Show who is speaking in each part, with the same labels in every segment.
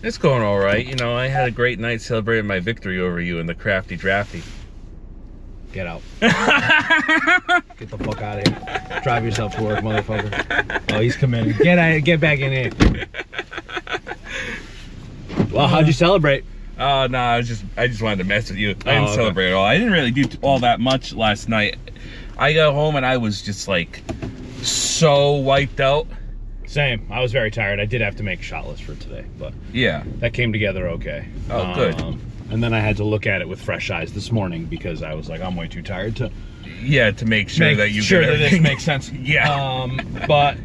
Speaker 1: It's going all right. You know, I had a great night celebrating my victory over you in the crafty drafty.
Speaker 2: Get out. Get the fuck out of here. Drive yourself to work, motherfucker. Oh, he's committed. Get back in here. Well, how'd you celebrate?
Speaker 1: Oh, no, I just wanted to mess with you. I didn't
Speaker 2: okay.
Speaker 1: celebrate at all. I didn't really do all that much last night. I got home and I was just like so wiped out.
Speaker 2: Same. I was very tired. I did have to make shot list for today, but
Speaker 1: yeah,
Speaker 2: that came together okay.
Speaker 1: Oh, good.
Speaker 2: And then I had to look at it with fresh eyes this morning because I was like, I'm way too tired to.
Speaker 1: Yeah, to make sure that you
Speaker 2: sure
Speaker 1: get
Speaker 2: that this
Speaker 1: everything.
Speaker 2: makes sense.
Speaker 1: Yeah.
Speaker 2: But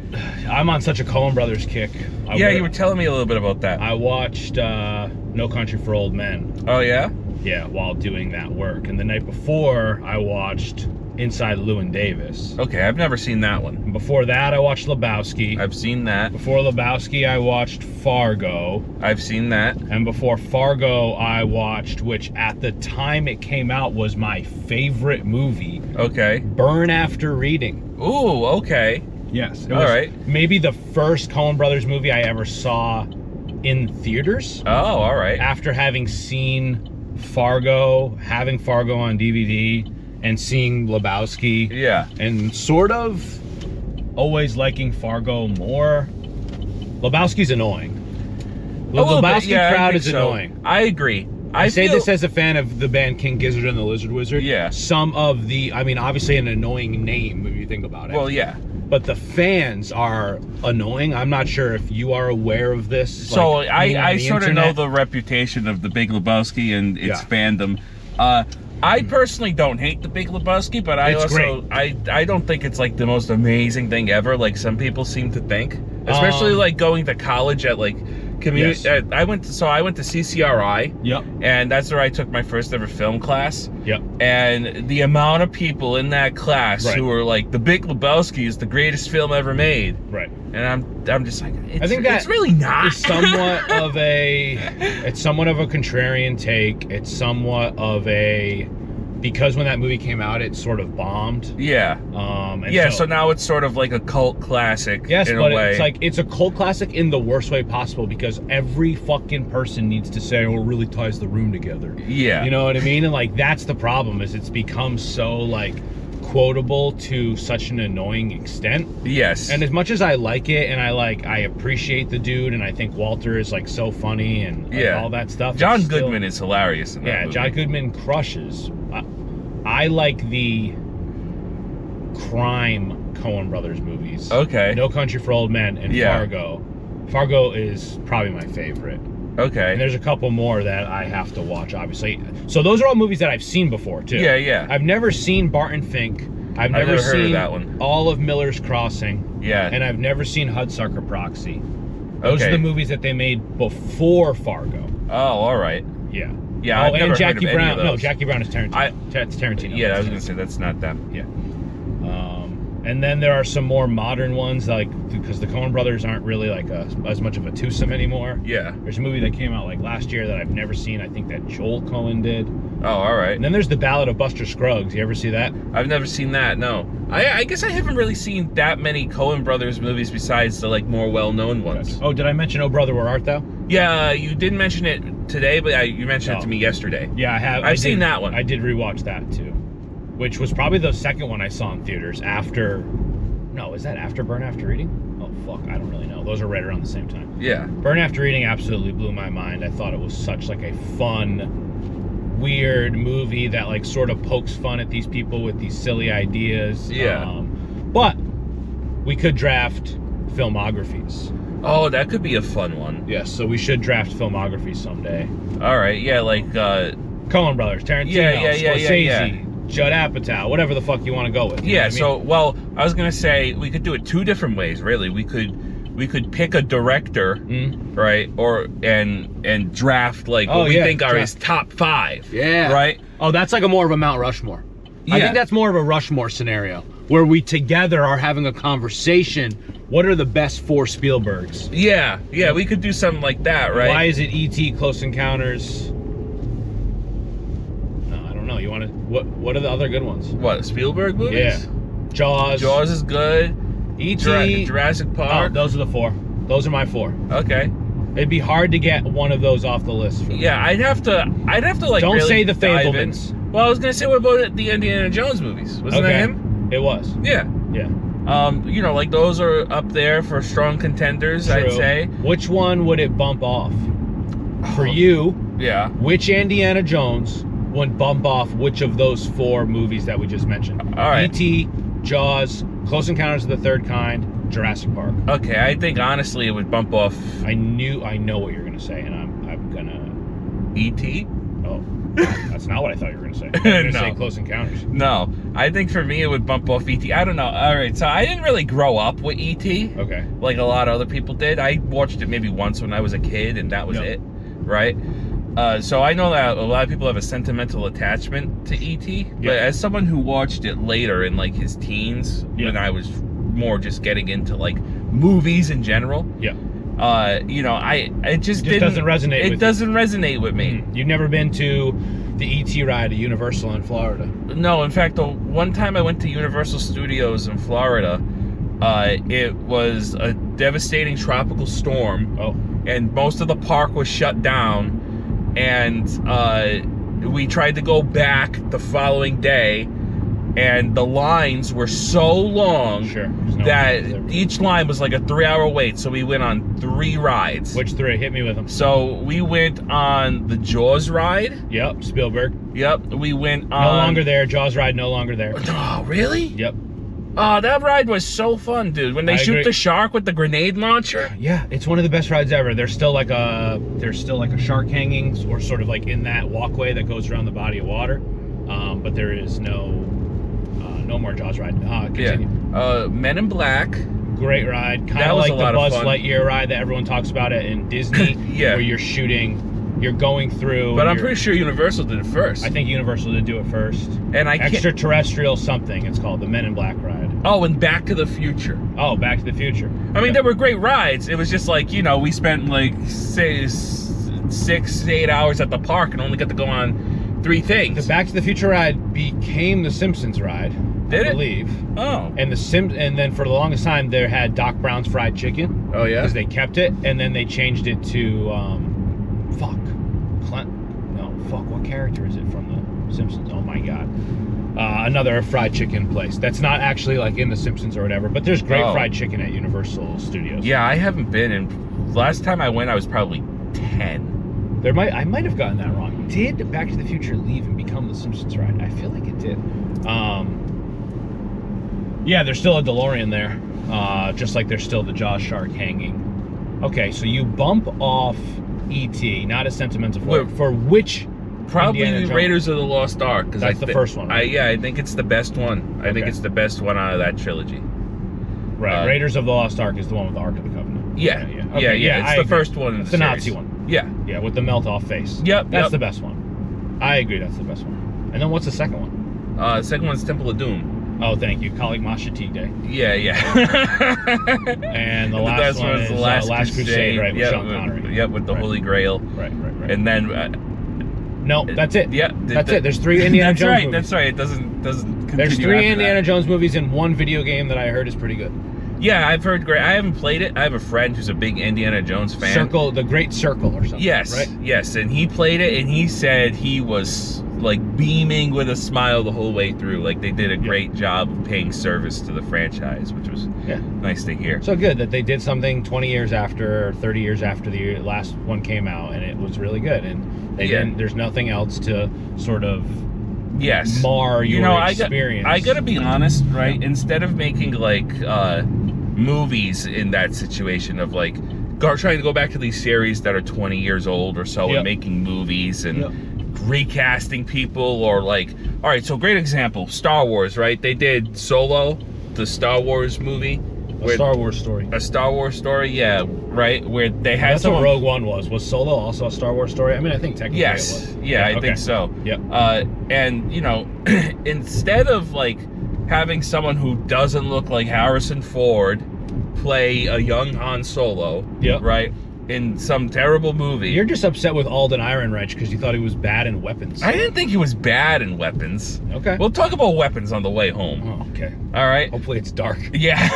Speaker 2: I'm on such a Coen Brothers kick.
Speaker 1: You were telling me a little bit about that.
Speaker 2: I watched No Country for Old Men.
Speaker 1: Oh yeah?
Speaker 2: Yeah, while doing that work. And the night before, I watched Inside Llewyn Davis.
Speaker 1: Okay, I've never seen that one.
Speaker 2: And before that, I watched Lebowski.
Speaker 1: I've seen that.
Speaker 2: Before Lebowski, I watched Fargo.
Speaker 1: I've seen that.
Speaker 2: And before Fargo, I watched, which at the time it came out was my favorite movie.
Speaker 1: Okay.
Speaker 2: Burn After Reading.
Speaker 1: Ooh, okay.
Speaker 2: Yes.
Speaker 1: All right.
Speaker 2: Maybe the first Coen Brothers movie I ever saw in theaters.
Speaker 1: Oh, all right.
Speaker 2: After having seen Fargo, having Fargo on DVD, and seeing Lebowski.
Speaker 1: Yeah.
Speaker 2: And sort of always liking Fargo more. Lebowski's annoying. The Lebowski crowd is annoying.
Speaker 1: I agree.
Speaker 2: I say this as a fan of the band King Gizzard and the Lizard Wizard.
Speaker 1: Yeah.
Speaker 2: Some of the, I mean, obviously an annoying name if you think about it.
Speaker 1: Well, yeah.
Speaker 2: But the fans are annoying. I'm not sure if you are aware of this.
Speaker 1: So
Speaker 2: like,
Speaker 1: I sort of know the reputation of the Big Lebowski and its fandom. I personally don't hate the Big Lebowski, but I don't think it's like the most amazing thing ever, like some people seem to think. Especially like going to college at like community.
Speaker 2: Yes.
Speaker 1: I went to CCRI.
Speaker 2: Yep.
Speaker 1: And that's where I took my first ever film class.
Speaker 2: Yep.
Speaker 1: And the amount of people in that class who were like, the Big Lebowski is the greatest film ever made.
Speaker 2: Right.
Speaker 1: And I'm just like,
Speaker 2: I think that's
Speaker 1: really not.
Speaker 2: It's somewhat of a contrarian take. It's somewhat of a, because when that movie came out, it sort of bombed.
Speaker 1: Yeah. So now it's sort of like a cult classic.
Speaker 2: Yes,
Speaker 1: in
Speaker 2: but
Speaker 1: a way.
Speaker 2: it's like, it's a cult classic in the worst way possible because every fucking person needs to say, oh, it really ties the room together.
Speaker 1: Yeah.
Speaker 2: You know what I mean? And like, that's the problem, is it's become so like quotable to such an annoying extent.
Speaker 1: Yes.
Speaker 2: And as much as I like it and I appreciate the dude and I think Walter is like so funny and like, all that stuff.
Speaker 1: John Goodman is hilarious in that movie.
Speaker 2: John Goodman crushes. I like the crime Coen Brothers movies.
Speaker 1: Okay.
Speaker 2: No Country for Old Men and Fargo. Fargo is probably my favorite.
Speaker 1: Okay.
Speaker 2: And there's a couple more that I have to watch, obviously. So those are all movies that I've seen before, too.
Speaker 1: Yeah, yeah.
Speaker 2: I've never seen Barton Fink. I've never
Speaker 1: heard
Speaker 2: seen
Speaker 1: of that one.
Speaker 2: all of Miller's Crossing.
Speaker 1: Yeah.
Speaker 2: And I've never seen Hudsucker Proxy. Those are the movies that they made before Fargo.
Speaker 1: Oh, all right.
Speaker 2: Yeah.
Speaker 1: Yeah, I've never
Speaker 2: Jackie
Speaker 1: heard of
Speaker 2: Brown.
Speaker 1: any of those.
Speaker 2: No, Jackie Brown is Tarantino. That's Tarantino.
Speaker 1: Yeah, I was going to say, that's not them.
Speaker 2: Yeah. And then there are some more modern ones, like, because the Coen Brothers aren't really like as much of a twosome anymore.
Speaker 1: Yeah.
Speaker 2: There's a movie that came out like last year that I've never seen. I think that Joel Coen did.
Speaker 1: Oh, all right.
Speaker 2: And then there's The Ballad of Buster Scruggs. You ever see that?
Speaker 1: I've never seen that, no. I guess I haven't really seen that many Coen Brothers movies besides the like more well-known ones.
Speaker 2: Oh, did I mention Oh Brother, Where Art Thou?
Speaker 1: Yeah, you didn't mention it today, but you mentioned it to me yesterday.
Speaker 2: Yeah, I have.
Speaker 1: I've seen that one.
Speaker 2: I did rewatch that too, which was probably the second one I saw in theaters after. No, is that after Burn After Reading? Oh, fuck, I don't really know. Those are right around the same time.
Speaker 1: Yeah.
Speaker 2: Burn After Reading absolutely blew my mind. I thought it was such like a fun, weird movie that like sort of pokes fun at these people with these silly ideas.
Speaker 1: Yeah.
Speaker 2: But we could draft filmographies.
Speaker 1: Oh, that could be a fun one.
Speaker 2: Yes, so we should draft filmography someday.
Speaker 1: All right, yeah, like
Speaker 2: Coen Brothers, Tarantino, Scorsese, Judd Apatow, whatever the fuck you want to go with.
Speaker 1: Yeah, so well, I was gonna say we could do it two different ways, really. We could pick a director, right, or and draft like what we think are his top 5.
Speaker 2: Yeah.
Speaker 1: Right.
Speaker 2: Oh, that's like a more of a Mount Rushmore. Yeah. I think that's more of a Rushmore scenario where we together are having a conversation. What are the best 4 Spielbergs?
Speaker 1: Yeah, yeah, we could do something like that, right?
Speaker 2: Why is it E.T., Close Encounters? No, I don't know. You want to? What are the other good ones?
Speaker 1: What, Spielberg movies?
Speaker 2: Yeah. Jaws.
Speaker 1: Jaws is good.
Speaker 2: E.T.
Speaker 1: Jurassic Park.
Speaker 2: Oh, those are the 4. Those are my 4.
Speaker 1: Okay.
Speaker 2: It'd be hard to get one of those off the list. For me.
Speaker 1: Yeah, I'd have to like.
Speaker 2: Don't
Speaker 1: really
Speaker 2: say the
Speaker 1: dive
Speaker 2: Fablemans.
Speaker 1: in. Well, I was gonna say, what about the Indiana Jones movies? Wasn't that him?
Speaker 2: It was.
Speaker 1: Yeah.
Speaker 2: Yeah.
Speaker 1: You know, like those are up there for strong contenders.
Speaker 2: True.
Speaker 1: I'd say.
Speaker 2: Which one would it bump off for you?
Speaker 1: Yeah.
Speaker 2: Which Indiana Jones would bump off which of those 4 movies that we just mentioned?
Speaker 1: All right.
Speaker 2: E.T., Jaws, Close Encounters of the Third Kind, Jurassic Park.
Speaker 1: Okay, I think honestly it would bump off.
Speaker 2: I know what you're gonna say, and I'm gonna.
Speaker 1: E.T.
Speaker 2: Oh, that's not what I thought you were gonna say. I was gonna
Speaker 1: No.
Speaker 2: say Close Encounters.
Speaker 1: No, I think for me it would bump off E.T. I don't know. All right, so I didn't really grow up with E.T.
Speaker 2: Okay.
Speaker 1: like a lot of other people did. I watched it maybe once when I was a kid, and that was it, right? So I know that a lot of people have a sentimental attachment to E.T., but as someone who watched it later in like his teens, when I was more just getting into like movies in general, you know, it just
Speaker 2: doesn't resonate.
Speaker 1: It doesn't resonate with me.
Speaker 2: You've never been to the E.T. ride at Universal in Florida?
Speaker 1: No, in fact, the one time I went to Universal Studios in Florida, it was a devastating tropical storm.
Speaker 2: Oh.
Speaker 1: And most of the park was shut down. And we tried to go back the following day, and the lines were so long that each line was like a 3-hour wait. So we went on 3 rides.
Speaker 2: Which 3? Hit me with them.
Speaker 1: So we went on the Jaws ride.
Speaker 2: Yep, Spielberg.
Speaker 1: Yep, we went on...
Speaker 2: No longer there. Jaws ride, no longer there.
Speaker 1: Oh, really?
Speaker 2: Yep.
Speaker 1: Oh, that ride was so fun, dude. When they shoot the shark with the grenade launcher.
Speaker 2: Yeah, it's one of the best rides ever. There's still like a shark hanging, or sort of like in that walkway that goes around the body of water. But there is no more Jaws ride. Continue.
Speaker 1: Yeah. Men in Black.
Speaker 2: Great ride. Kind of like the Buzz Lightyear ride that everyone talks about it in Disney.
Speaker 1: Yeah.
Speaker 2: Where you're going through.
Speaker 1: But I'm pretty sure Universal did it first.
Speaker 2: I think Universal did do it first.
Speaker 1: And
Speaker 2: Extraterrestrial something, it's called, the Men in Black ride.
Speaker 1: Oh, and Back to the Future.
Speaker 2: Oh, Back to the Future.
Speaker 1: I mean, they were great rides. It was just like, you know, we spent like, say, 6 to 8 hours at the park and only got to go on 3 things.
Speaker 2: The Back to the Future ride became the Simpsons ride. I believe.
Speaker 1: Oh.
Speaker 2: And then for the longest time, they had Doc Brown's Fried Chicken.
Speaker 1: Oh, yeah?
Speaker 2: Because they kept it, and then they changed it to, what character is it from The Simpsons? Oh my God. Another fried chicken place. That's not actually like in The Simpsons or whatever, but there's great fried chicken at Universal Studios.
Speaker 1: Yeah, I haven't been in. Last time I went, I was probably 10.
Speaker 2: I might have gotten that wrong. Did Back to the Future leave and become The Simpsons ride? I feel like it did. Yeah, there's still a DeLorean there. Just like there's still the Jaws shark hanging. Okay, so you bump off E.T., not as sentimental for which?
Speaker 1: Probably Raiders of the Lost Ark.
Speaker 2: That's the first one. Right?
Speaker 1: I think it's the best one. I think it's the best one out of that trilogy.
Speaker 2: Right. Raiders of the Lost Ark is the one with the Ark of the Covenant.
Speaker 1: Yeah. It's the first one.
Speaker 2: It's the Nazi one.
Speaker 1: Yeah.
Speaker 2: Yeah, with the melt-off face.
Speaker 1: Yep.
Speaker 2: That's the best one. I agree, that's the best one. And then what's the second one?
Speaker 1: The second one's Temple of Doom.
Speaker 2: Oh, thank you. Colleague Mashatik Day.
Speaker 1: Yeah.
Speaker 2: And the last one is
Speaker 1: The Last Crusade,
Speaker 2: right, with Sean Connery.
Speaker 1: Yep, with the Holy Grail.
Speaker 2: Right.
Speaker 1: And then...
Speaker 2: no, that's it.
Speaker 1: Yeah.
Speaker 2: That's it. There's 3 Indiana Jones movies.
Speaker 1: That's right. It doesn't continue.
Speaker 2: There's 3 Indiana Jones movies and 1 video game that I heard is pretty good.
Speaker 1: Yeah, I've heard great. I haven't played it. I have a friend who's a big Indiana Jones fan.
Speaker 2: The Great Circle or something.
Speaker 1: Yes,
Speaker 2: right?
Speaker 1: Yes, and he played it, and he said he was like beaming with a smile the whole way through. Like they did a great job of paying service to the franchise, which was nice to hear.
Speaker 2: So good that they did something 20 years after, or 30 years after the last one came out, and it was really good. And they didn't. There's nothing else to sort of mar your experience.
Speaker 1: I gotta be honest, right? Yeah. Instead of making like movies in that situation of like trying to go back to these series that are 20 years old or so and making movies and recasting people, or like, all right, so great example, Star Wars, right? They did Solo, the Star Wars movie.
Speaker 2: A Star Wars story.
Speaker 1: A Star Wars story, yeah, right? Where they had
Speaker 2: That's what Rogue One was. Was Solo also a Star Wars story? I mean, I think technically it was.
Speaker 1: Yeah, I think so.
Speaker 2: Yep.
Speaker 1: And, you know, instead of like having someone who doesn't look like Harrison Ford play a young Han Solo, right? in some terrible movie.
Speaker 2: You're just upset with Alden Ehrenreich because you thought he was bad in Weapons.
Speaker 1: I didn't think he was bad in Weapons.
Speaker 2: Okay.
Speaker 1: We'll talk about Weapons on the way home.
Speaker 2: Oh, okay.
Speaker 1: All right.
Speaker 2: Hopefully it's dark.
Speaker 1: Yeah.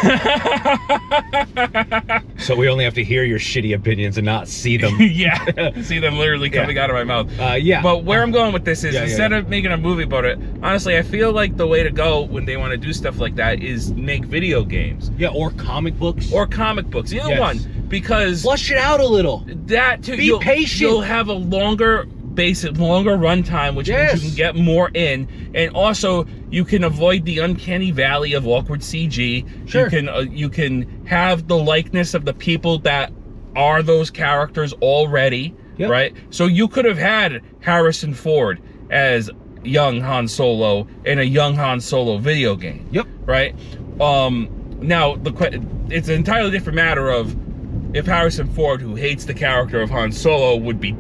Speaker 2: So we only have to hear your shitty opinions and not see them.
Speaker 1: Yeah. See them literally coming out of my mouth.
Speaker 2: Yeah.
Speaker 1: But where I'm going with this is instead of making a movie about it, honestly, I feel like the way to go when they want to do stuff like that is make video games.
Speaker 2: Yeah, or comic books.
Speaker 1: Either one. Because
Speaker 2: flush it out a little.
Speaker 1: That too.
Speaker 2: Be patient.
Speaker 1: You'll have a longer runtime, which means you can get more in, and also you can avoid the uncanny valley of awkward CG.
Speaker 2: Sure.
Speaker 1: You can have the likeness of the people that are those characters already, right? So you could have had Harrison Ford as young Han Solo in a young Han Solo video game.
Speaker 2: Yep.
Speaker 1: Right. Now it's an entirely different matter of if Harrison Ford, who hates the character of Han Solo, would be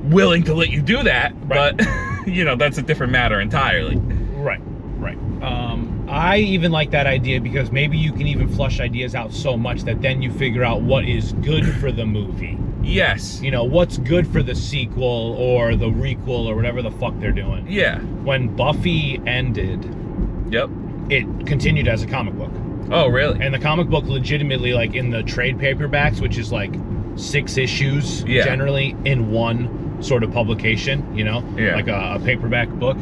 Speaker 1: willing to let you do that, but that's a different matter entirely.
Speaker 2: Right. I even like that idea because maybe you can even flush ideas out so much that then you figure out what is good for the movie.
Speaker 1: Yes.
Speaker 2: What's good for the sequel or the requel or whatever the fuck they're doing.
Speaker 1: Yeah.
Speaker 2: When Buffy ended, it continued as a comic book.
Speaker 1: Oh, really?
Speaker 2: And the comic book legitimately, like in the trade paperbacks, which is like 6 issues generally in one sort of publication, like a paperback book.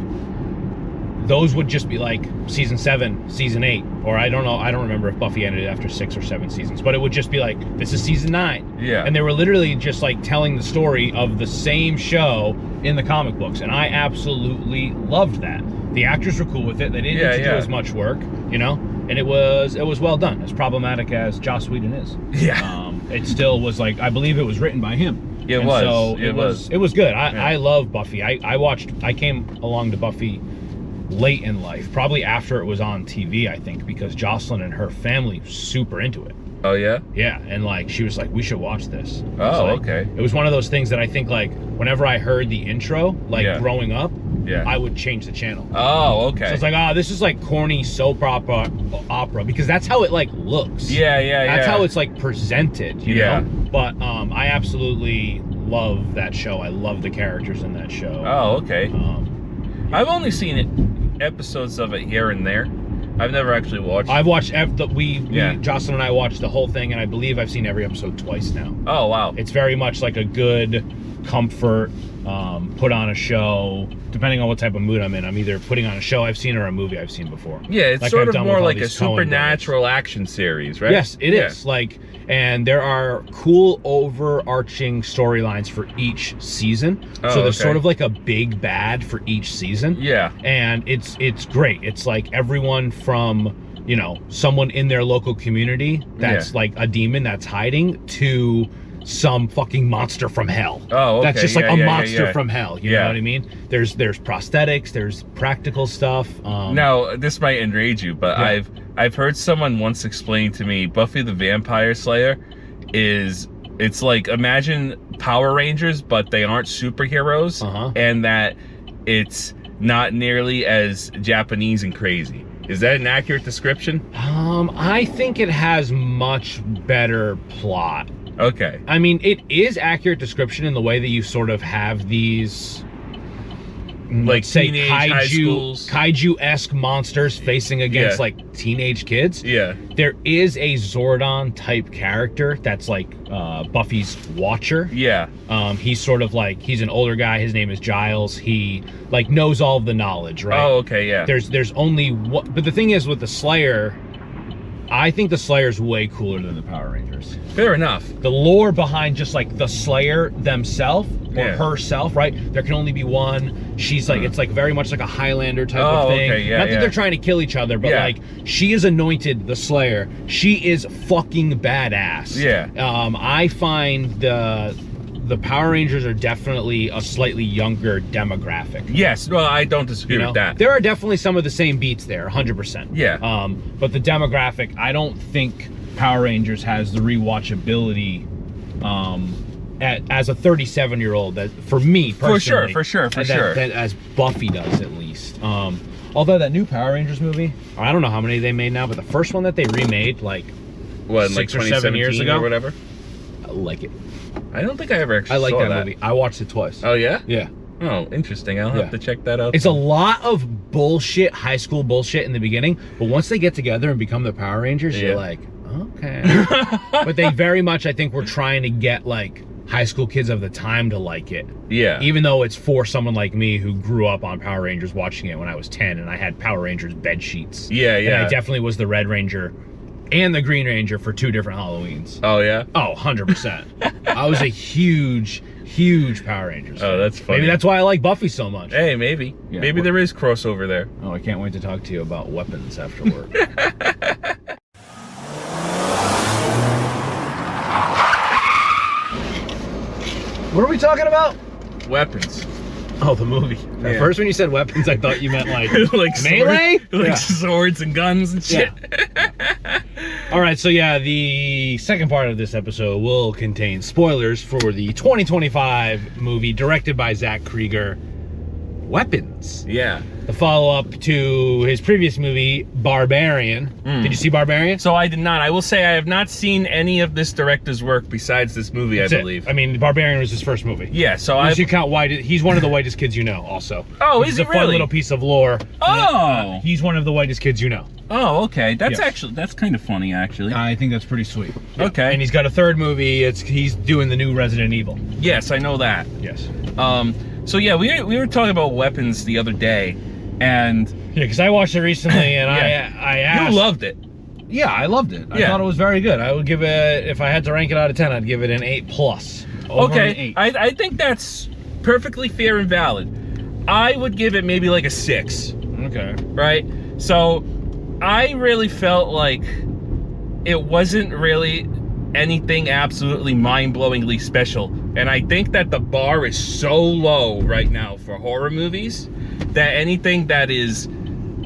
Speaker 2: Those would just be like season 7, season 8, or I don't know. I don't remember if Buffy ended after 6 or 7 seasons, but it would just be like, this is season 9.
Speaker 1: Yeah.
Speaker 2: And they were literally just like telling the story of the same show in the comic books. And I absolutely loved that. The actors were cool with it. They didn't need to do as much work, and it was well done. As problematic as Joss Whedon is.
Speaker 1: Yeah.
Speaker 2: It still was like, I believe it was written by him.
Speaker 1: It was
Speaker 2: good. I love Buffy. I came along to Buffy late in life, probably after it was on TV, I think, because Jocelyn and her family were super into it.
Speaker 1: Oh, yeah?
Speaker 2: Yeah, and like she was like, we should watch this.
Speaker 1: Oh, okay.
Speaker 2: It was one of those things that I think like whenever I heard the intro, like growing up, I would change the channel.
Speaker 1: Oh, okay.
Speaker 2: So it's like, this is like corny soap opera because that's how it like looks. That's how it's like presented, you know? But I absolutely love that show. I love the characters in that show.
Speaker 1: Oh, okay. I've only seen episodes of it here and there. I've never actually watched.
Speaker 2: I've watched Jocelyn and I watched the whole thing, and I believe I've seen every episode twice now.
Speaker 1: Oh, wow.
Speaker 2: It's very much like a good comfort, put on a show, depending on what type of mood I'm in. I'm either putting on a show I've seen or a movie I've seen before.
Speaker 1: Yeah, it's like sort of more like a supernatural action series, right?
Speaker 2: Yes, it is. And there are cool overarching storylines for each season. So there's sort of like a big bad for each season.
Speaker 1: Yeah.
Speaker 2: And it's great. It's like everyone from, someone in their local community that's like a demon that's hiding to some fucking monster from hell.
Speaker 1: Oh, okay.
Speaker 2: That's just like a monster from hell. You know what I mean? There's prosthetics, there's practical stuff.
Speaker 1: Now, this might enrage you, but I've heard someone once explain to me Buffy the Vampire Slayer it's like, imagine Power Rangers, but they aren't superheroes, and that it's not nearly as Japanese and crazy. Is that an accurate description?
Speaker 2: I think it has much better plot.
Speaker 1: Okay.
Speaker 2: I mean, it is accurate description in the way that you sort of have these,
Speaker 1: like, say,
Speaker 2: kaiju-esque monsters facing against like teenage kids.
Speaker 1: Yeah.
Speaker 2: There is a Zordon type character that's like Buffy's watcher.
Speaker 1: Yeah.
Speaker 2: He's sort of like, he's an older guy. His name is Giles. He like knows all of the knowledge, right?
Speaker 1: Oh, okay, yeah.
Speaker 2: There's only one, but the thing is with the Slayer, I think the Slayer's way cooler than the Power Rangers.
Speaker 1: Fair enough.
Speaker 2: The lore behind just like the Slayer themselves or herself, right? There can only be one. She's like, it's like very much like a Highlander type of thing.
Speaker 1: Okay,
Speaker 2: Not that they're trying to kill each other, but like she is anointed the Slayer. She is fucking badass.
Speaker 1: Yeah.
Speaker 2: I find the Power Rangers are definitely a slightly younger demographic.
Speaker 1: Yes, well, I don't disagree with that.
Speaker 2: There are definitely some of the same beats there, 100%.
Speaker 1: Yeah.
Speaker 2: But the demographic, I don't think Power Rangers has the rewatchability as a 37-year-old that, for me personally. For sure. That as Buffy does, at least. Although that new Power Rangers movie, I don't know how many they made now, but the first one that they remade, like,
Speaker 1: what,
Speaker 2: 6 or 7 years ago,
Speaker 1: or whatever.
Speaker 2: like it.
Speaker 1: I don't think I ever actually
Speaker 2: like
Speaker 1: saw
Speaker 2: that movie. I watched it twice.
Speaker 1: Oh, yeah?
Speaker 2: Yeah.
Speaker 1: Oh, interesting. I'll have to check that out.
Speaker 2: It's a lot of bullshit, high school bullshit in the beginning, but once they get together and become the Power Rangers, you're like, okay. But they very much, I think, were trying to get, like, high school kids of the time to like it.
Speaker 1: Yeah.
Speaker 2: Even though it's for someone like me who grew up on Power Rangers watching it when I was 10 and I had Power Rangers bed sheets.
Speaker 1: Yeah, yeah.
Speaker 2: And I definitely was the Red Ranger and the Green Ranger for 2 different Halloweens.
Speaker 1: Oh, yeah?
Speaker 2: Oh, 100%. I was a huge Power Rangers fan.
Speaker 1: Oh, that's funny.
Speaker 2: Maybe that's why I like Buffy so much.
Speaker 1: Hey, maybe. Yeah, maybe there is crossover there.
Speaker 2: Oh, I can't wait to talk to you about weapons after work. What are we talking about?
Speaker 1: Weapons.
Speaker 2: Oh, the movie. At first when you said weapons, I thought you meant like,
Speaker 1: like
Speaker 2: melee?
Speaker 1: Swords and guns and shit.
Speaker 2: Yeah. All right, so yeah, the second part of this episode will contain spoilers for the 2025 movie directed by Zach Cregger, Weapons.
Speaker 1: Yeah.
Speaker 2: The follow-up to his previous movie, Barbarian. Did you see Barbarian?
Speaker 1: So I did not. I will say I have not seen any of this director's work besides this movie, I believe.
Speaker 2: I mean, Barbarian was his first movie.
Speaker 1: Yeah, so
Speaker 2: Unless you count he's one of the whitest kids you know, also.
Speaker 1: Oh, is he
Speaker 2: really? A fun little piece of lore.
Speaker 1: Oh!
Speaker 2: He's one of the whitest kids you know.
Speaker 1: Oh, okay. That's that's kind of funny, actually.
Speaker 2: I think that's pretty sweet.
Speaker 1: Okay.
Speaker 2: And he's got a third movie. He's doing the new Resident Evil.
Speaker 1: Yes, I know that.
Speaker 2: Yes.
Speaker 1: So yeah, we were talking about weapons the other day, and
Speaker 2: yeah, because I watched it recently, and I asked.
Speaker 1: You loved it.
Speaker 2: Yeah, I loved it. I thought it was very good. I would give it, if I had to rank it out of 10, I'd give it an 8+.
Speaker 1: Okay, I think that's perfectly fair and valid. I would give it maybe like a 6.
Speaker 2: Okay.
Speaker 1: Right? So I really felt like it wasn't really anything absolutely mind-blowingly special. And I think that the bar is so low right now for horror movies that anything that is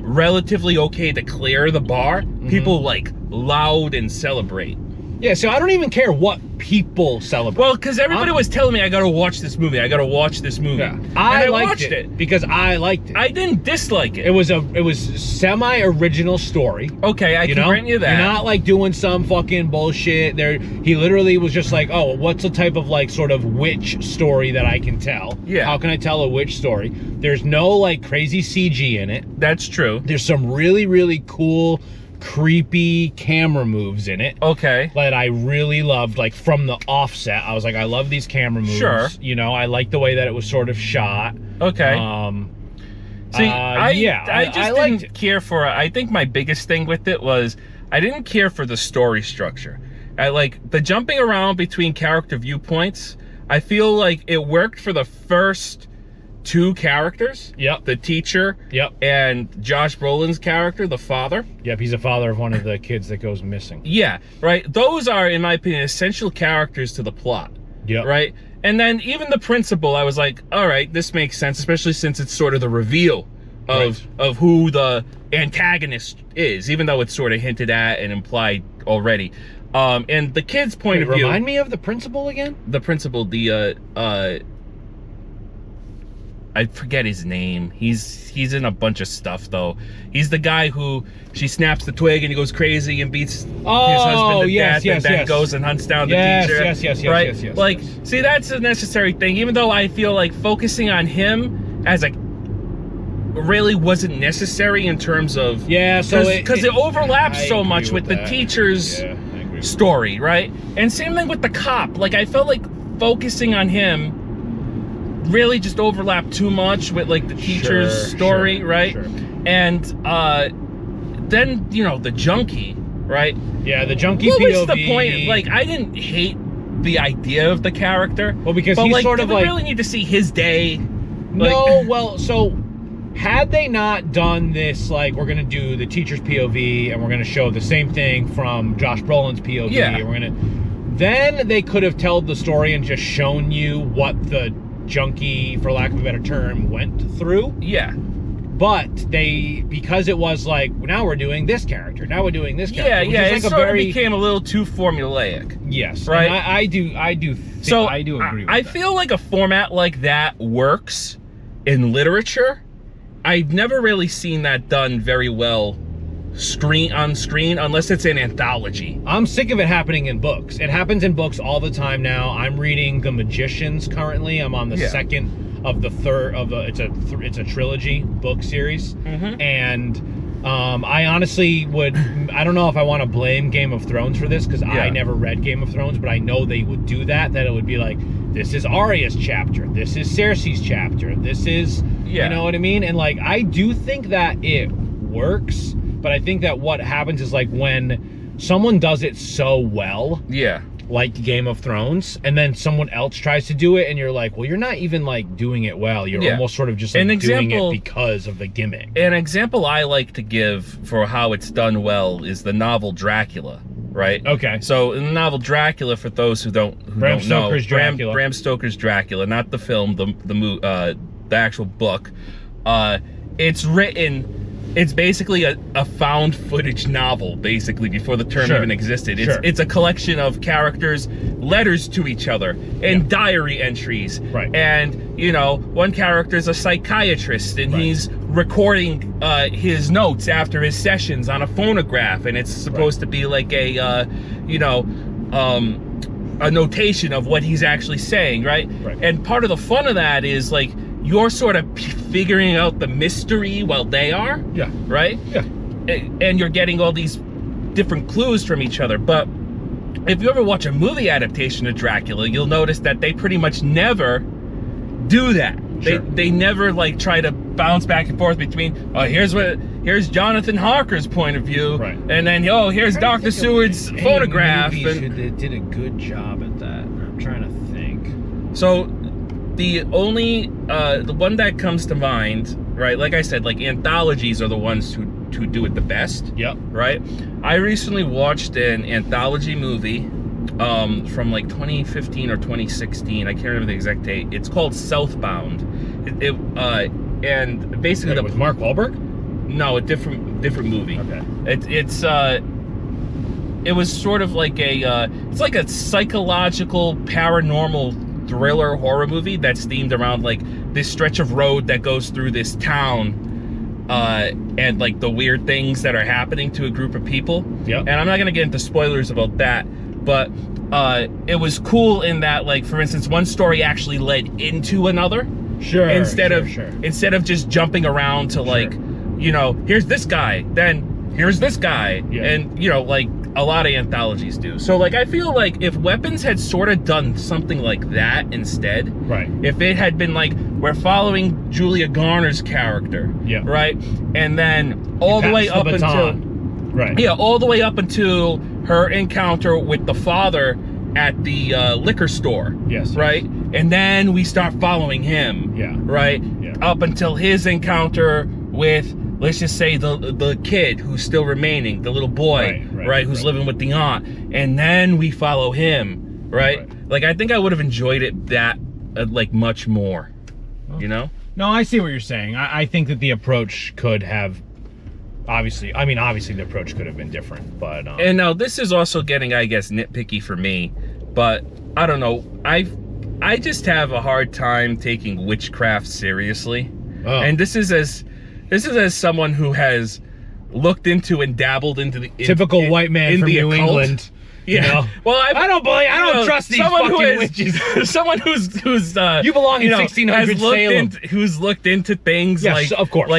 Speaker 1: relatively okay to clear the bar, people like loud and celebrate.
Speaker 2: Yeah, so I don't even care what people celebrate.
Speaker 1: Well, because everybody was telling me I gotta watch this movie. I gotta watch this movie.
Speaker 2: Yeah.
Speaker 1: And
Speaker 2: I
Speaker 1: watched it
Speaker 2: because I liked it.
Speaker 1: I didn't dislike it.
Speaker 2: It was semi-original story.
Speaker 1: Okay, I can grant you that.
Speaker 2: You're not like doing some fucking bullshit. He literally was just like, oh, what's a type of like sort of witch story that I can tell?
Speaker 1: Yeah.
Speaker 2: How can I tell a witch story? There's no like crazy CG in it.
Speaker 1: That's true.
Speaker 2: There's some really, really cool, creepy camera moves in it.
Speaker 1: Okay.
Speaker 2: That I really loved, like from the offset. I was like, I love these camera moves.
Speaker 1: Sure.
Speaker 2: You know, I like the way that it was sort of shot.
Speaker 1: Okay. See, I just
Speaker 2: liked
Speaker 1: didn't care for. I think my biggest thing with it was I didn't care for the story structure. I like the jumping around between character viewpoints. I feel like it worked for the first 2 characters.
Speaker 2: Yep.
Speaker 1: The teacher.
Speaker 2: Yep.
Speaker 1: And Josh Brolin's character, the father.
Speaker 2: Yep, he's a father of one of the kids that goes missing.
Speaker 1: Yeah, right. Those are, in my opinion, essential characters to the plot.
Speaker 2: Yep.
Speaker 1: Right? And then even the principal, I was like, all right, this makes sense, especially since it's sort of the reveal of who the antagonist is, even though it's sort of hinted at and implied already. And the kid's point of view.
Speaker 2: Remind me of the principal again?
Speaker 1: The principal, I forget his name. He's in a bunch of stuff though. He's the guy who she snaps the twig and he goes crazy and beats his husband to death and then goes and hunts down the teacher. Yes. Like, see, that's a necessary thing. Even though I feel like focusing on him as a really wasn't necessary in terms of because it overlaps so much with the teacher's story, right? And same thing with the cop. Like I felt like focusing on him really just overlapped too much with like the teacher's story, right? Sure. And then the junkie, right?
Speaker 2: Yeah, the junkie
Speaker 1: what
Speaker 2: POV.
Speaker 1: What was the point? Like I didn't hate the idea of the character.
Speaker 2: Well, because he's sort of
Speaker 1: like, we really need to see his day.
Speaker 2: No, well, so had they not done this, like we're gonna do the teacher's POV and we're gonna show the same thing from Josh Brolin's POV, and then they could have told the story and just shown you what the junkie, for lack of a better term, went through.
Speaker 1: Yeah.
Speaker 2: But because it was like, now we're doing this character, now we're doing this character.
Speaker 1: Yeah, it sort of became a little too formulaic.
Speaker 2: Yes.
Speaker 1: Right?
Speaker 2: And I do agree with
Speaker 1: I
Speaker 2: that.
Speaker 1: feel like a format like that works in literature. I've never really seen that done very well on screen unless it's an anthology.
Speaker 2: I'm sick of it happening in books. It happens in books all the time now. I'm reading The Magicians currently. I'm on the second of the third of the. It's a trilogy book series, and I honestly would. I don't know if I want to blame Game of Thrones for this because I never read Game of Thrones, but I know they would do that. That it would be like, this is Arya's chapter, this is Cersei's chapter, this is, you know what I mean? And like, I do think that it works, but I think that what happens is like when someone does it so well, like Game of Thrones, and then someone else tries to do it, and you're like, well, you're not even like doing it well. You're almost sort of just like doing it because of the gimmick.
Speaker 1: An example I like to give for how it's done well is the novel Dracula, right?
Speaker 2: Okay.
Speaker 1: So in the novel Dracula, for those who don't know, Bram Stoker's Dracula, not the film, the actual book. It's written. It's basically a found footage novel, basically, before the term even existed. It's a collection of characters' letters to each other and diary entries.
Speaker 2: Right.
Speaker 1: And, you know, one character's a psychiatrist, and he's recording his notes after his sessions on a phonograph, and it's supposed to be like a, a notation of what he's actually saying, right? And part of the fun of that is, like, you're sort of figuring out the mystery while they are, right? And you're getting all these different clues from each other. But if you ever watch a movie adaptation of Dracula, you'll notice that they pretty much never do that. They never like try to bounce back and forth between, here's Jonathan Harker's point of view, and then here's Dr. Seward's phonograph.
Speaker 2: It did a good job at that. I'm trying to think.
Speaker 1: So the only the one that comes to mind, right? Like I said, like anthologies are the ones who do it the best. Right. I recently watched an anthology movie from like 2015 or 2016. I can't remember the exact date. It's called Southbound. And basically
Speaker 2: with Mark Wahlberg?
Speaker 1: No, a different movie.
Speaker 2: Okay.
Speaker 1: It was sort of like it's like a psychological paranormal thriller horror movie that's themed around like this stretch of road that goes through this town and like the weird things that are happening to a group of people. And I'm not gonna get into spoilers about that, but it was cool in that, like, for instance, one story actually led into another. Instead of just jumping around to like, you know, here's this guy, then here's this guy, and you know, like a lot of anthologies do. So like, I feel like if Weapons had sort of done something like that instead, if it had been like, we're following Julia Garner's character, right, and then all the way up until all the way up until her encounter with the father at the liquor store, right, and then we start following him, right, up until his encounter with, let's just say, the kid who's still remaining, the little boy, who's living with the aunt, and then we follow him, right? Like, I think I would have enjoyed it that like much more, you know?
Speaker 2: No, I see what you're saying. I think that the approach could have, obviously the approach could have been different, but
Speaker 1: and now this is also getting, I guess, nitpicky for me, but I don't know. I just have a hard time taking witchcraft seriously, and this is as someone who has looked into and dabbled into the
Speaker 2: typical white man from New England.
Speaker 1: You know? Well, I don't trust these fucking witches. Someone who's
Speaker 2: you belong in 1600 Salem,
Speaker 1: who's looked into things like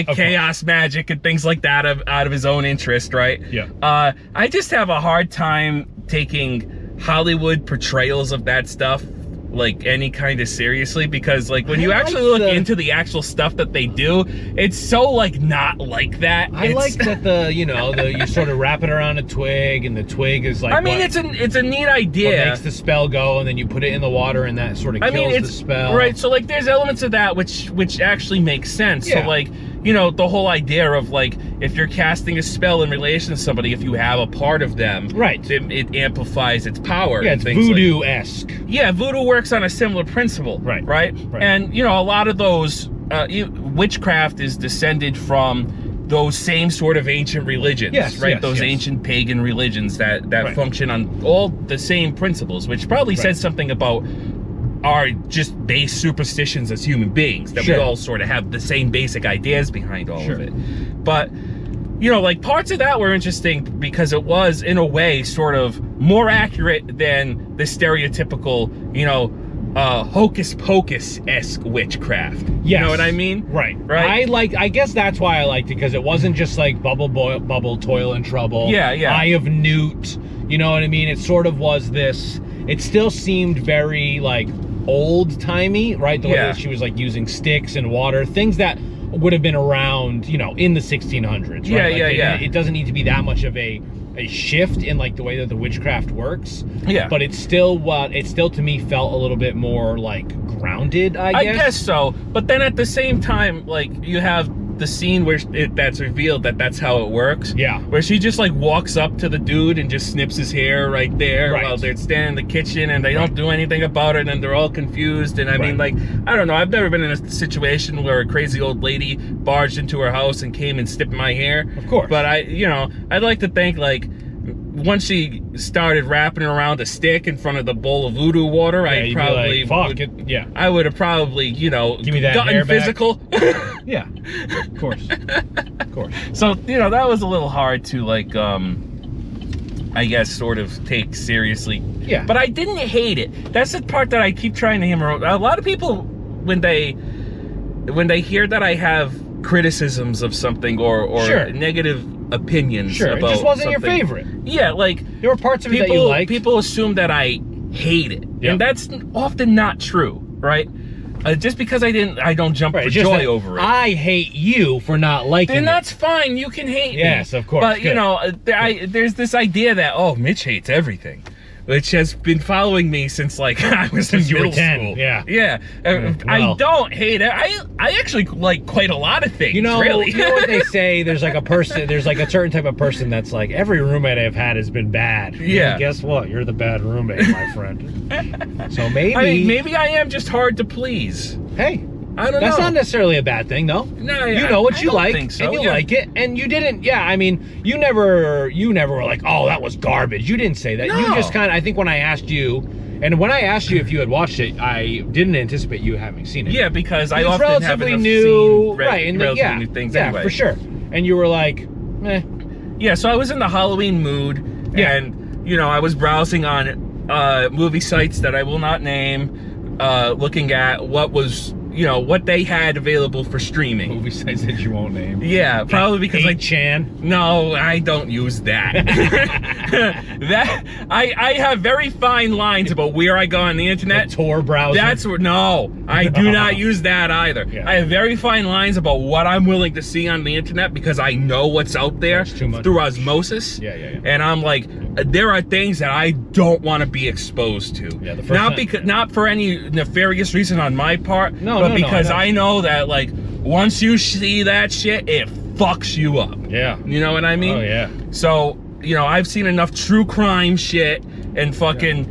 Speaker 1: chaos magic and things like that out of his own interest, right? I just have a hard time taking Hollywood portrayals of that stuff like any kind of seriously, because like when you actually look into the actual stuff that they do, it's so like not like that.
Speaker 2: I like that you sort of wrap it around a twig, and the twig is like,
Speaker 1: it's a neat idea.
Speaker 2: What makes the spell go, and then you put it in the water, and that sort of kills the spell.
Speaker 1: Right, so like there's elements of that which actually makes sense. So like, you know, the whole idea of like, if you're casting a spell in relation to somebody, if you have a part of them, it amplifies its power.
Speaker 2: It's voodoo-esque.
Speaker 1: Voodoo works on a similar principle, right? And you know, a lot of those witchcraft is descended from those same sort of ancient religions, those ancient pagan religions that function on all the same principles, which probably says something about our just base superstitions as human beings, that we all sort of have the same basic ideas behind all of it. But you know, like parts of that were interesting because it was, in a way, sort of more accurate than the stereotypical, you know, hocus pocus-esque witchcraft.
Speaker 2: Yes.
Speaker 1: You know what I mean?
Speaker 2: Right.
Speaker 1: Right.
Speaker 2: I guess that's why I liked it, because it wasn't just like bubble, toil and trouble.
Speaker 1: Yeah, yeah.
Speaker 2: Eye of Newt. You know what I mean? It sort of was this. It still seemed very like old-timey, right? The way that she was like using sticks and water, things that would have been around, you know, in the 1600s. Right?
Speaker 1: Yeah,
Speaker 2: like it doesn't need to be that much of a shift in like the way that the witchcraft works. Yeah. But it's still to me felt a little bit more like grounded, I guess
Speaker 1: so. But then at the same time, like, you have the scene where that's revealed that's how it works. Yeah. Where she just like walks up to the dude and just snips his hair right there while they're standing in the kitchen, and they don't do anything about it, and they're all confused. And I mean, like, I don't know, I've never been in a situation where a crazy old lady barged into her house and came and snipped my hair. Of course. But I'd like to think, like, once she started wrapping around a stick in front of the bowl of voodoo water, I probably I would have probably, you know,
Speaker 2: give me that
Speaker 1: gotten
Speaker 2: hair
Speaker 1: physical.
Speaker 2: Yeah, of course.
Speaker 1: So, you know, that was a little hard to, like, I guess, sort of take seriously. Yeah. But I didn't hate it. That's the part that I keep trying to hammer. A lot of people, when they hear that I have criticisms of something or negative opinions about
Speaker 2: it just wasn't
Speaker 1: something,
Speaker 2: your favorite.
Speaker 1: Yeah, like,
Speaker 2: there were parts of it that you liked.
Speaker 1: People assume that I hate it, and that's often not true, right? Just because I don't jump for joy over it.
Speaker 2: I hate you for not liking it.
Speaker 1: Then that's fine. You can hate me.
Speaker 2: Yes, of course.
Speaker 1: But, you know, there's this idea that, oh, Mitch hates everything, which has been following me since, like, I was in middle school.
Speaker 2: Yeah.
Speaker 1: Yeah. I don't hate it. I actually like quite a lot of things,
Speaker 2: you know
Speaker 1: what
Speaker 2: they say, there's like a certain type of person that's like, every roommate I've had has been bad.
Speaker 1: Yeah.
Speaker 2: And guess what? You're the bad roommate, my friend. So maybe
Speaker 1: I am just hard to please.
Speaker 2: Hey.
Speaker 1: I don't know.
Speaker 2: That's not necessarily a bad thing, though.
Speaker 1: No,
Speaker 2: you know what you like,
Speaker 1: and you
Speaker 2: like it, and you didn't. Yeah, I mean, you never were like, oh, that was garbage. You didn't say that. No. You just kind of. I think when I asked you if you had watched it, I didn't anticipate you having seen it.
Speaker 1: Yeah, because I often haven't seen relatively new things anyway.
Speaker 2: Yeah, for sure. And you were like, eh.
Speaker 1: Yeah, so I was in the Halloween mood, and, you know, I was browsing on movie sites that I will not name, looking at what was, you know, what they had available for streaming.
Speaker 2: Movie sites that you won't name.
Speaker 1: Yeah, probably because No, I don't use that. I have very fine lines about where I go on the internet.
Speaker 2: The Tor browser.
Speaker 1: I do not use that either. Yeah. I have very fine lines about what I'm willing to see on the internet because I know what's out there through osmosis. Yeah. And I'm like, there are things that I don't want to be exposed to. Yeah, not for any nefarious reason on my part. But because I know that, like, once you see that shit, it fucks you up. Yeah. You know what I mean?
Speaker 2: Oh, yeah.
Speaker 1: So, you know, I've seen enough true crime shit and fucking,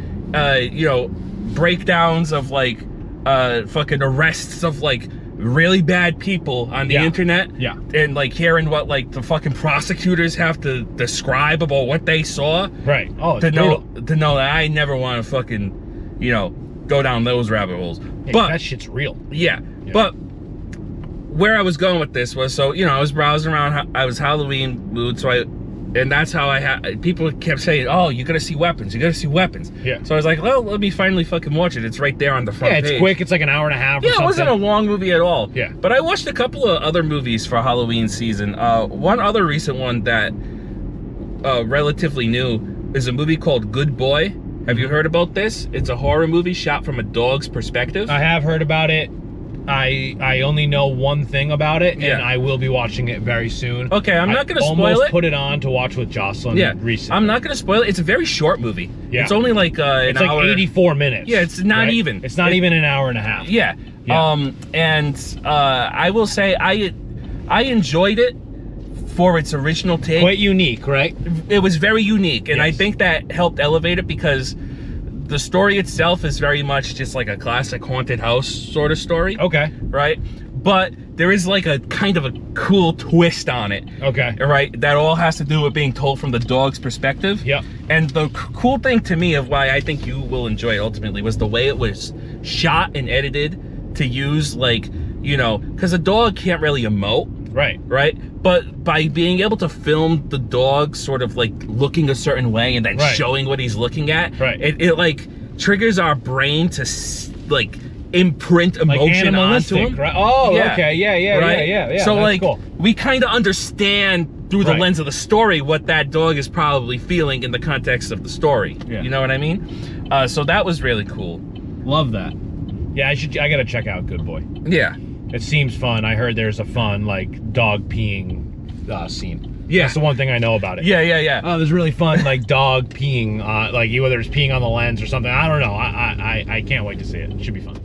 Speaker 1: you know, breakdowns of, like, fucking arrests of, like, really bad people on the internet. Yeah. And, like, hearing what, like, the fucking prosecutors have to describe about what they saw. Right. Oh, to know that I never want to fucking, you know, go down those rabbit holes.
Speaker 2: Hey, but that shit's real.
Speaker 1: Yeah. But where I was going with this was, so, you know, I was browsing around. I was Halloween mood, and that's how I had. People kept saying, "Oh, you gotta see weapons. You gotta see weapons." Yeah. So I was like, well, let me finally fucking watch it. It's right there on the front page.
Speaker 2: Yeah, it's quick. It's like an hour and a half. Or something.
Speaker 1: It wasn't a long movie at all. Yeah. But I watched a couple of other movies for Halloween season. One other recent one that relatively new is a movie called Good Boy. Have you heard about this? It's a horror movie shot from a dog's perspective.
Speaker 2: I have heard about it. I only know one thing about it, and I will be watching it very soon.
Speaker 1: Okay, I'm not going to spoil it.
Speaker 2: I almost put it on to watch with Jocelyn recently.
Speaker 1: I'm not going to spoil it. It's a very short movie. Yeah. It's only like an hour.
Speaker 2: It's like 84 minutes.
Speaker 1: Yeah, it's not even.
Speaker 2: It's not even an hour and a half.
Speaker 1: Yeah. And I will say I enjoyed it for its original take.
Speaker 2: Quite unique, right?
Speaker 1: It was very unique, and I think that helped elevate it because the story itself is very much just like a classic haunted house sort of story. Okay. Right? But there is like a kind of a cool twist on it. Okay. Right? That all has to do with being told from the dog's perspective. Yep. And the cool thing to me of why I think you will enjoy it ultimately was the way it was shot and edited to use, like, you know, because a dog can't really emote. right? But by being able to film the dog sort of like looking a certain way and then showing what he's looking at, it like triggers our brain to like imprint emotion onto him.
Speaker 2: Right? Oh, okay, yeah.
Speaker 1: So
Speaker 2: that's
Speaker 1: like
Speaker 2: cool.
Speaker 1: we kind of understand through the lens of the story what that dog is probably feeling in the context of the story.
Speaker 2: Yeah.
Speaker 1: You know what I mean? So that was really cool.
Speaker 2: Love that. Yeah, I gotta check out Good Boy.
Speaker 1: Yeah.
Speaker 2: It seems fun. I heard there's a fun like dog peeing scene.
Speaker 1: Yeah.
Speaker 2: That's the one thing I know about it.
Speaker 1: Yeah.
Speaker 2: Oh, there's really fun like dog peeing, like whether it's peeing on the lens or something. I don't know. I can't wait to see it. It should be fun.